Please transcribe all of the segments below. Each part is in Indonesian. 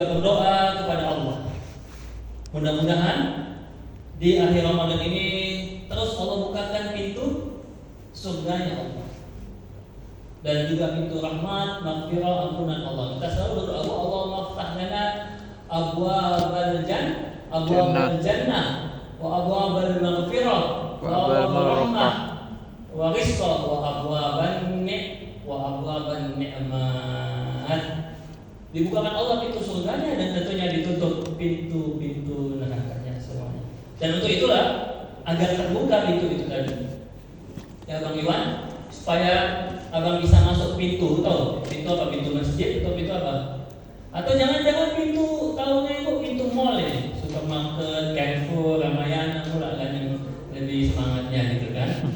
berdoa kepada Allah. Mudah-mudahan di akhir Ramadan ini terus Allah bukakan pintu surganya Allah dan juga pintu rahmat, maghfirah, ampunan Allah. Kita selalu berdoa, Allah maftah lana abwabal jannah wa abwabal maghfirah wa abwabal rahmah wa rizqa wa abwaban ni'mat. Dibukakan Allah pintu surganya dan tentunya ditutup pintu-pintu nerakanya semuanya. Dan untuk itulah agar terbuka pintu itu tadi, ya Bang Iwan, supaya abang bisa masuk pintu, tahu? Pintu apa? Pintu masjid atau pintu apa? Atau jangan-jangan pintu tahunya itu pintu mall ini, supermarket, Carrefour, Ramayana, mulai kan yang lebih semangatnya gitu kan?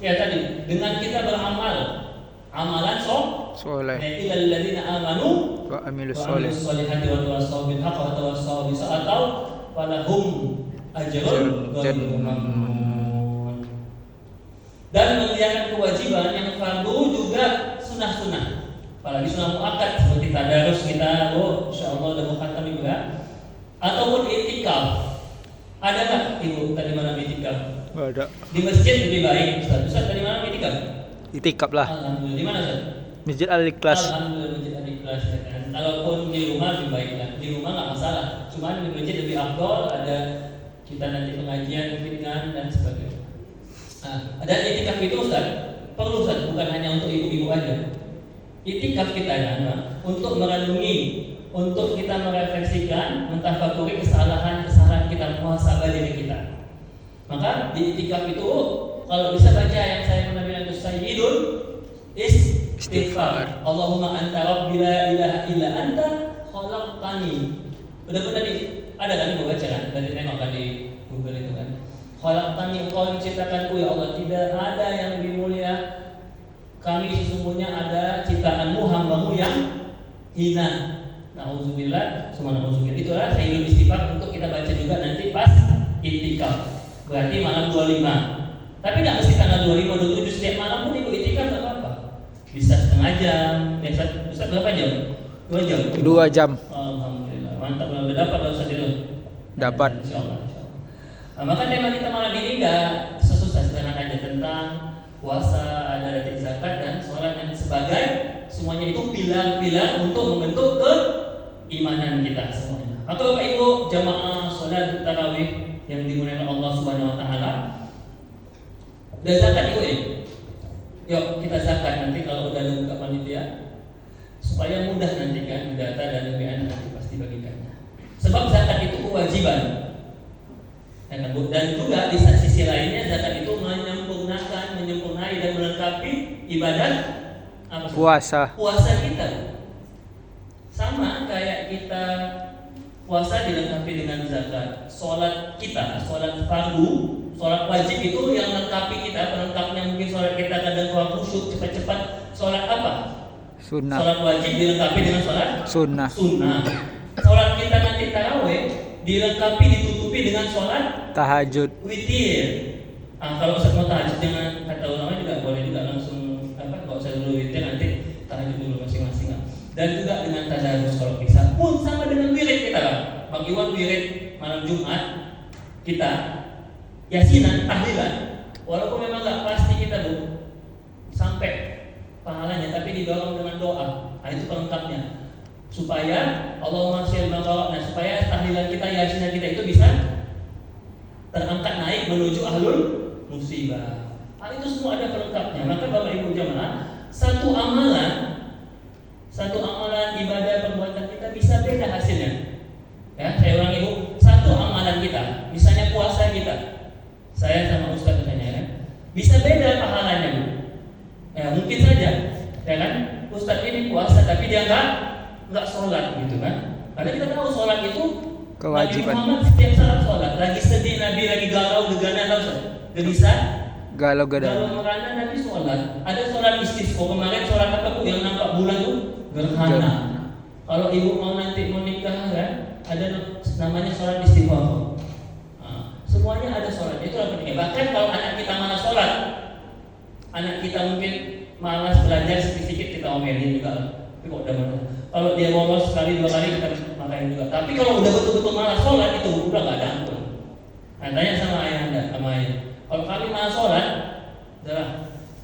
Ya tadi dengan kita beramal. Amalan soleh. Illal ladzina amanu wa amilus solihati wa tawassaw bil haqqi wa tawassaw bis sabr atau falahum ajrun ghairu mamnun. Dan mengerjakan kewajiban yang fardu juga sunah-sunah. Apalagi sunah muakkad seperti tadarus kita, insyaallah udah mau khatam juga. Ataupun i'tikaf. Ada enggak Ibu tadi malam i'tikaf? Ada. Di masjid lebih baik, Ustaz tadi malam i'tikaf? Itikaf lah. Alhamdulillah. Di mana Ustaz? Masjid Al-Ikhlas. Alhamdulillah Masjid Al-Ikhlas ya kan. Kalaupun di rumah lebih baik lah. Di rumah nggak masalah. Cuman di masjid lebih afdol, ada kita nanti pengajian mungkin kan dan sebagainya. Nah, ada itikaf itu Ustaz. Perlu Ustaz, bukan hanya untuk ibu-ibu aja. Itikaf kita ya, untuk merenungi, untuk kita merefleksikan, mentafakuri kesalahan-kesalahan kita, muhasabah diri kita. Maka di itikaf itu kalau bisa baca yang saya pernah bilang itu sayyidul istighfar. Allahumma anta rabbi la ilaha illa anta khalaqtani. Benar-benar nih, ada kan ibu baca kan? Dari nengok kan di Google itu kan. Khalaqtani, engkau menciptakanku ya Allah, tidak ada yang lebih mulia. Kami sesungguhnya ada ciptaanmu, hambamu yang hina. Nauzubillah, semua nauzubillah. Itulah sayyidul istighfar untuk kita baca juga nanti pas itikaf. Berarti malam 25. Tapi nggak mesti tanggal 25, 27 setiap malam pun ibu itikaf nggak apa-apa. Bisa setengah jam, bisa berapa jam? 2 jam. 2 jam. Alhamdulillah, mantap. Udah dapat Ustaz itu. Dapat. Insyaallah. Nah, maka tema kita malam ini nggak sesusah, sederhana aja tentang puasa, ada rajin zakat dan sholat dan sebagai semuanya itu pilar-pilar untuk membentuk keimanan kita semuanya. Atau Bapak Ibu jamaah sholat tarawih yang dimuliakan Allah Subhanahu Wa Taala. Udah zakat Ibu ya? Yuk kita zakat nanti kalau udah ada buka panitia supaya mudah nanti kan data dan lebih enak nanti pasti bagikannya. Sebab zakat itu kewajiban. Dan juga di sisi lainnya zakat itu menyempurnai dan melengkapi ibadah apa? Puasa kita. Sama kayak kita puasa dilengkapi dengan zakat. Sholat kita, sholat fardu, sholat wajib itu yang melengkapi kita. Pelengkapnya mungkin sholat kita kadang kurang khusyuk, cepat-cepat. Sholat apa? Sunnah. Sholat wajib dilengkapi dengan sholat Sunnah. Sholat kita nanti tarawih dilengkapi, ditutupi dengan sholat Tahajud. witir. Kalau Ustaz mau tahajud dengan kata ulama juga boleh juga langsung kalau saya dulu witir nanti tahajud dulu masing-masing. Dan juga dengan tadarus kalau bisa pun sama dengan wirid kita lah. Bang Iwan wirid malam Jumat kita yasinan, tahlilan. Walaupun memang nggak pasti kita sampai pahalanya, tapi didorong dengan doa. Nah, itu pelengkapnya. Supaya Allahumma sholli ala supaya tahlilan kita, yasinan kita itu bisa terangkat naik menuju ahlul musibah. Nah, itu semua ada pelengkapnya. Maka Bapak Ibu jamaah, satu amalan ibadah perbuatan kita bisa beda hasilnya. Ya, saya ulangi Bu, satu amalan kita, misalnya puasa kita, saya sama Ustaz misalnya ya, bisa beda pahalanya Bu. Ya mungkin saja, ya kan, Ustaz ini puasa tapi dia nggak sholat gitu kan? Karena kita tahu sholat itu kewajiban. Nabi Muhammad setiap saat sholat, lagi sedih Nabi, lagi galau, gegana, gelisah, galau merana Nabi sholat. Ada sholat istisqa kemarin, sholat apa Bu yang nampak bulan tuh? Gerhana. Kalau ibu mau nanti nikah kan, ada namanya sholat istighfar. Semuanya ada sholat. Itu yang penting. Bahkan kalau anak kita malas sholat, anak kita mungkin malas belajar sedikit-sedikit kita omelin juga. Tapi kok udah kalau dia bolos sekali 2 kali kita makain juga. Tapi kalau udah betul-betul malas sholat itu udah nggak ada ampun. Nah, tanya sama ayah anda, sama ayah. Kalau kami malas sholat, udahlah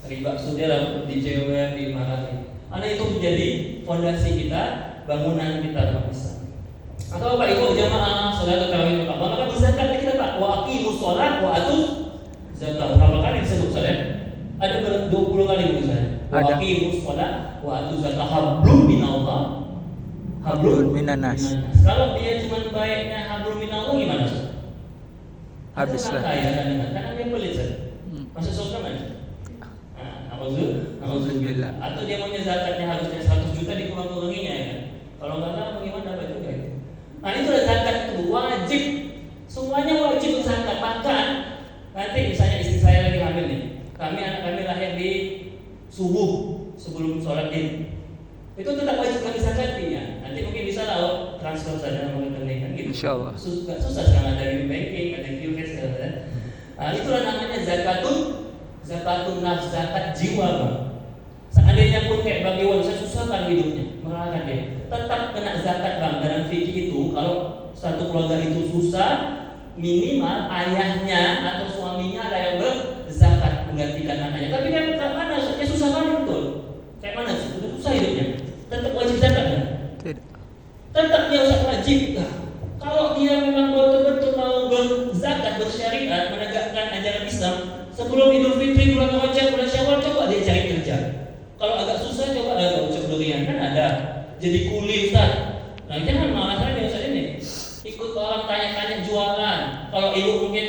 riba sudah lah dicewer, dimarahin. Karena itu menjadi fondasi kita, bangunan kita dalam Islam. Atau Bapak Ibu jamaah salat tarawih Pak. Maka berzakat kita Pak. Wa aqimus shalah wa atuz zakat. Berapa kali disebut salat? Ada 20 kali misalnya. Wa aqimus shalah wa atuz zakat. Hablum minallah. Hablum minanas. Kalau dia cuma baiknya hablum minallah gimana? Habis lah. Karena dia pelit saja. Masuk surga mana? Alhamdulillah. Atau dia maunya zakatnya harusnya 100 juta dikurang-kuranginya ya kan? Kalau enggak tahu bagaimana dapat juga itu. Nah itu zakat itu wajib, semuanya wajib zakat. Bahkan nanti misalnya istri saya lagi hamil nih, anak kami lahir di subuh sebelum sholat id, itu tetap wajib kami zakatinya. Nanti mungkin bisa lah transfer saja melalui rekening kan gitu. Insyaallah. Gak susah sekarang ada banking, ada QRIS kan. Nah itulah namanya zakatun nafs, zakat jiwa bang. Seandainya pun kayak bagaimana saya susahkan hidupnya, mengalahkan dia, tetap kena zakat bang. Dalam fikih itu kalau satu keluarga itu susah, minimal ayahnya atau suaminya ada yang berzakat menggantikan anaknya. Tapi kan mana? Dia susah banget betul. Kayak mana sih? Udah susah hidupnya, tetap wajib zakat kan? Tidak. Tetap dia usah wajib. Nah, kalau dia memang betul-betul mau berzakat, bersyariat, menegakkan ajaran Islam, sebelum Idul Fitri, bulan Rajab, bulan Syawal, coba dia cari kerja. Kalau agak susah coba ada ucap durian kan ada. Jadi kuli Ustaz. Nah jangan malah saja Ustaz ini. Ikut orang tanya-tanya jualan. Kalau ibu mungkin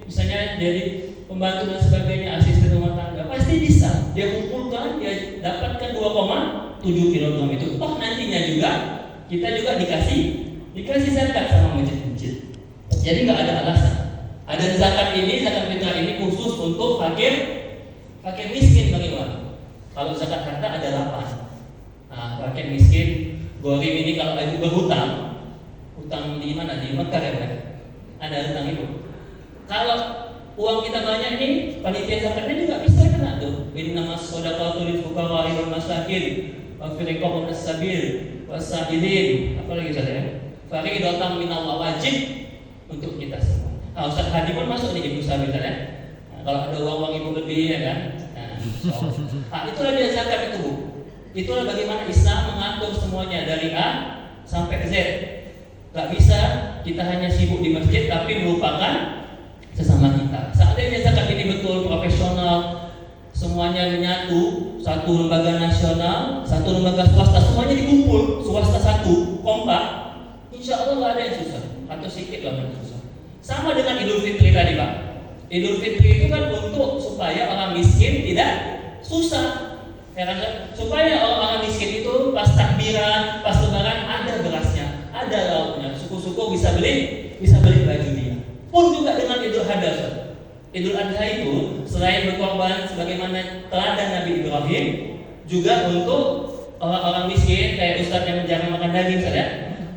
misalnya jadi pembantu dan sebagainya, asisten rumah tangga, pasti bisa. Dia kumpulkan, dia dapatkan 2,7 kg itu. Oh nantinya juga kita juga dikasih zakat sama masjid-masjid. Jadi nggak ada alasan. Ada zakat ini, zakat fitrah ini khusus untuk fakir miskin bagaimana? Kalau zakat harta ada 8. Nah, fakir miskin, gorim ini kalau lagi berhutang, hutang di mana? Di Mekah ya kan? Ada hutang itu. Kalau uang kita banyak nih, panitia zakatnya juga bisa kena tuh. Ini nama shadaqatul lil fuqara wal masakin, wa fi riqab as-sabil, was-sa'ilin. Apa lagi saja ya? Fariidatan minallah, wajib untuk kita semua. Nah, Ustaz Hadi pun masuk nih ibu sahabat ya. Nah, kalau ada uang ibu lebih ya kan. Nah, itulah dia zakat itu Bu. Itulah bagaimana Islam mengatur semuanya dari A sampai Z. Gak bisa kita hanya sibuk di masjid tapi melupakan sesama kita. Seandainya zakat ini betul profesional, semuanya menyatu, satu lembaga nasional, satu lembaga swasta, semuanya dikumpul, swasta satu, kompak, insya Allah gak ada yang susah atau sedikit lah yang susah. Sama dengan Idul Fitri tadi Pak. Idul Fitri itu kan untuk supaya orang miskin tidak susah, ya kan? Supaya orang miskin itu pas takbiran, pas lebaran ada berasnya, ada lauknya, suku-suku bisa beli baju dia. Pun juga dengan Idul Adha. Idul Adha itu selain berkorban sebagaimana teladan Nabi Ibrahim, juga untuk orang-orang miskin kayak ustadz yang jarang makan daging saja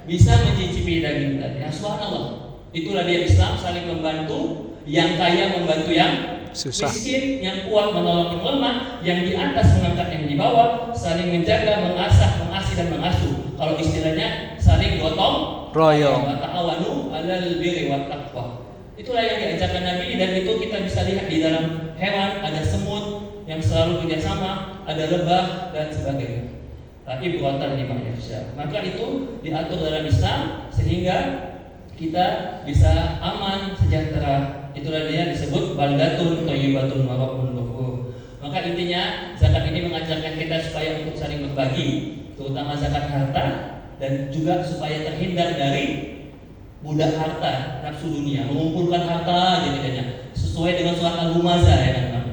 bisa mencicipi daging tadi. Ya subhanallah. Itulah dia Islam, saling membantu, yang kaya membantu yang susah, miskin, yang kuat menolong yang lemah, yang di atas mengangkat yang di bawah, saling menjaga, mengasah, mengasih dan mengasuh. Kalau istilahnya saling gotong royong. Wa ta'awanu 'alal birri wat taqwa. Itulah yang diajarkan Nabi, dan itu kita bisa lihat di dalam hewan, ada semut yang selalu kerjasama, ada lebah dan sebagainya. Ibratan liman yakhsha. Maka itu diatur dalam Islam sehingga kita bisa aman, sejahtera. Itulah dia disebut baldatun thayyibatun wa rabbun ghafur. Maka intinya zakat ini mengajarkan kita supaya untuk saling berbagi, terutama zakat harta, dan juga supaya terhindar dari budak harta, nafsu dunia, mengumpulkan harta jadinya sesuai dengan surat Al-Humazah ya kan Pak?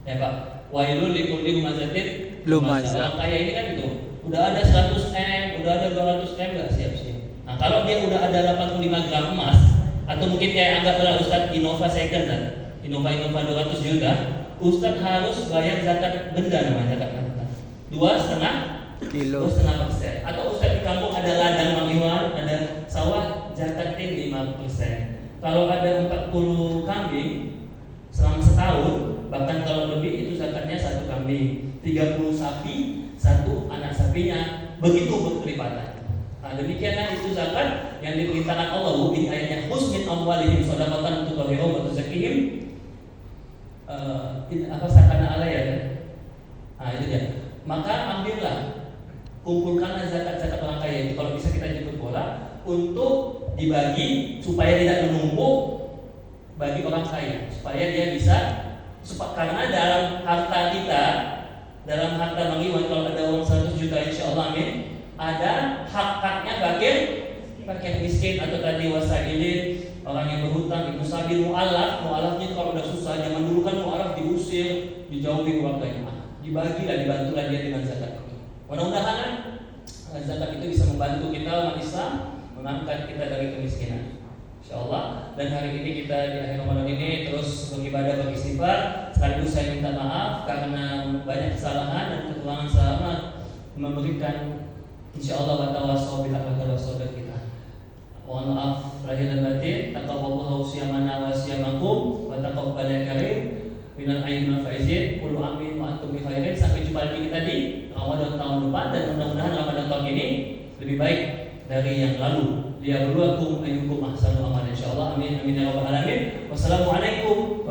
Ya Pak. Wailul likulli humazatin lumazah. Orang kaya ini kan itu udah ada 100 M, udah ada 200 M enggak siap-siap. Nah, kalau dia udah ada 85 gram emas, atau mungkin kayak anggaplah Ustadz Innova Second kan, Innova 200 juta, Ustadz harus bayar zakat benda namanya, zakat harta 2,5 kilo, 2,5%. Atau Ustadz di kampung ada ladang mangiwan, ada sawah, zakatin 5%. Kalau ada 40 kambing selama setahun, bahkan kalau lebih itu zakatnya 1 kambing, 30 sapi, 1 anak sapinya, begitu berkelipatan. Nah, Nah, demikianlah itu zakat yang diperintahkan Allah di ayatnya khusmin amwalihim shadaqatan tutahhiruhum wa tuzakkihim apa sakana alaya ya. Nah, itu dia. Maka ambillah, kumpulkanlah zakat-zakat orang kaya itu, kalau bisa kita jemput bola, untuk dibagi supaya tidak menumpuk bagi orang kaya, supaya dia bisa karena dalam harta kita, dalam harta Bang Iwan, kalau ada uang 100 juta insya Allah amin, ada hak-haknya fakir miskin atau tadi wasailin, orang yang berhutang, ibu sabil, mu'alafnya kalau udah susah. Zaman dulu kan mu'alaf diusir, dijauhi keluarganya, dibagilah, dibantulah dia dengan zakat. Mudah-mudahan zakat itu bisa membantu kita umat Islam, mengangkat kita dari kemiskinan, insyaallah. Dan hari ini kita di akhir Ramadan ini terus beribadah, beristighfar. Sekaligus saya minta maaf karena banyak kesalahan dan kekurangan selama memberikan insyaallah wa tawassaw bil haqqi wa tawassaw bil kita. Mohon maaf lahir dan batin. Taqabbalallahu siyamana wa siyamakum wa taqabbal ya karim minal ayyuhal faizin. Qul amin wa antum bi khairin. Sampai jumpa lagi kita di Ramadan tahun depan, dan mudah-mudahan Ramadan tahun ini lebih baik dari yang lalu. Liyabluwakum ayyukum ahsanu amala insyaallah. Amin amin ya rabbal alamin. Wassalamualaikum